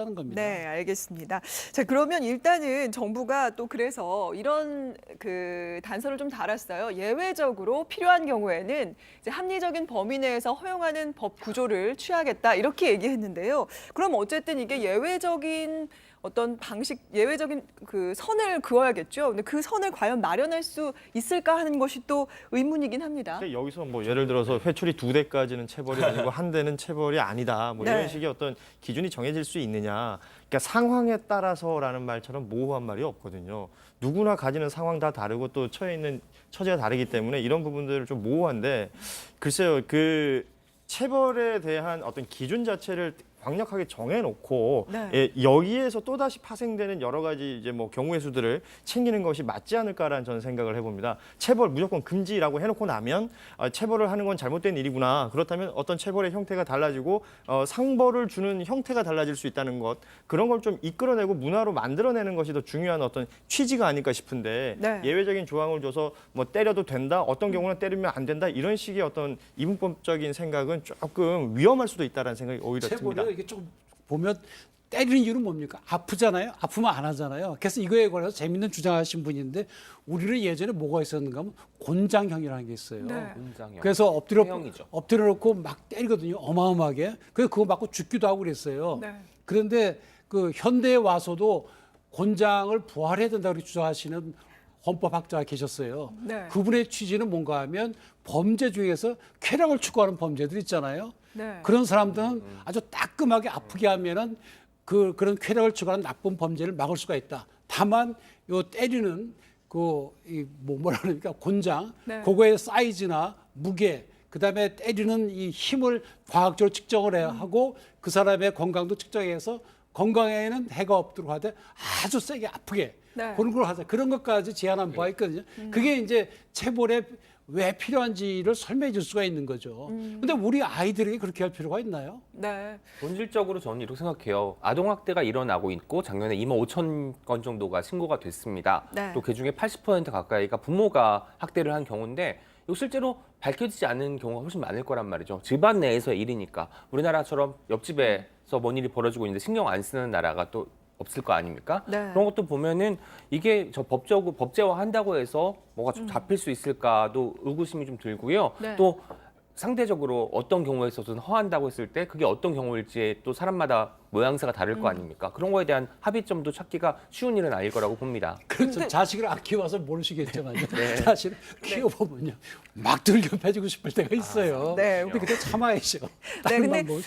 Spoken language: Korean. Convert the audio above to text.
하는 겁니다. 네, 알겠습니다. 자, 그러면 일단은 정부가 또 그래서 이런 그 단서를 좀 달았어요. 예외적으로 필요한 경우에는 이제 합리적인 범위 내에서 허용하는 법 구조를 취하겠다 이렇게 얘기했는데요. 그럼 어쨌든 이게 예외적인 어떤 방식, 예외적인 그 선을 그어야겠죠. 근데 그 선을 과연 마련할 수 있을까 하는 것이 또 의문이긴 합니다. 근데 여기서 뭐 예를 들어서 회초리 2대까지는 체벌이 아니고 한 대는 체벌이 아니다. 뭐 네. 이런 식의 어떤 기준이 정해질 수 있느냐. 그러니까 상황에 따라서라는 말처럼 모호한 말이 없거든요. 누구나 가지는 상황 다 다르고 또 처해 있는 처지가 다르기 때문에 이런 부분들을 좀 모호한데 글쎄요. 그 체벌에 대한 어떤 기준 자체를 강력하게 정해놓고 네. 여기에서 또 다시 파생되는 여러 가지 이제 뭐 경우의 수들을 챙기는 것이 맞지 않을까라는 저는 생각을 해봅니다. 체벌 무조건 금지라고 해놓고 나면 체벌을 하는 건 잘못된 일이구나. 그렇다면 어떤 체벌의 형태가 달라지고 상벌을 주는 형태가 달라질 수 있다는 것 그런 걸 좀 이끌어내고 문화로 만들어내는 것이 더 중요한 어떤 취지가 아닐까 싶은데 네. 예외적인 조항을 줘서 뭐 때려도 된다. 어떤 경우는 때리면 안 된다. 이런 식의 어떤 이분법적인 생각은 조금 위험할 수도 있다는 생각이 오히려 듭니다. 체벌이 이게 좀 보면 때리는 이유는 뭡니까? 아프잖아요. 아프면 안 하잖아요. 그래서 이거에 관해서 재밌는 주장하신 분인데 우리는 예전에 뭐가 있었는가 하면 곤장형이라는 게 있어요. 네. 곤장형. 그래서 형이죠. 엎드려 놓고 막 때리거든요. 어마어마하게. 그래서 그거 맞고 죽기도 하고 그랬어요. 네. 그런데 그 현대에 와서도 곤장을 부활해야 된다고 주장하시는 헌법학자가 계셨어요. 네. 그분의 취지는 뭔가 하면 범죄 중에서 쾌락을 추구하는 범죄들 있잖아요. 네. 그런 사람들은 아주 따끔하게 아프게 하면은 그런 쾌락을 추구하는 나쁜 범죄를 막을 수가 있다. 다만 요 때리는 뭐라 그러니까 곤장 네. 그거의 사이즈나 무게 그다음에 때리는 이 힘을 과학적으로 측정을 해야 하고 그 사람의 건강도 측정해서 건강에는 해가 없도록 하되 아주 세게 아프게 네. 그런 걸 하자. 그런 것까지 제한한 바가 있거든요. 그게 이제 체벌에 왜 필요한지를 설명해 줄 수가 있는 거죠. 근데 우리 아이들에게 그렇게 할 필요가 있나요? 네. 본질적으로 저는 이렇게 생각해요. 아동학대가 일어나고 있고 작년에 2만 5천 건 정도가 신고가 됐습니다. 네. 또 그중에 80% 가까이가 부모가 학대를 한 경우인데 이거 실제로 밝혀지지 않는 경우가 훨씬 많을 거란 말이죠. 집안 내에서의 일이니까 우리나라처럼 옆집에서 뭔 일이 벌어지고 있는데 신경 안 쓰는 나라가 또 없을 거 아닙니까? 네. 그런 것도 보면은 이게 저 법적으로 법제화한다고 해서 뭐가 좀 잡힐 수 있을까도 의구심이 좀 들고요. 네. 또 상대적으로 어떤 경우에 있어서는 허한다고 했을 때 그게 어떤 경우일지 또 사람마다 모양새가 다를 거 아닙니까? 그런 거에 대한 합의점도 찾기가 쉬운 일은 아닐 거라고 봅니다. 그렇죠. 근데- 자식을 안 키워서 모르시겠지만 사실 키워보면요 막 들겨 패지고 싶을 때가 있어요. 네. 근데 그때 참아야죠. 네, 다른 근데 방법이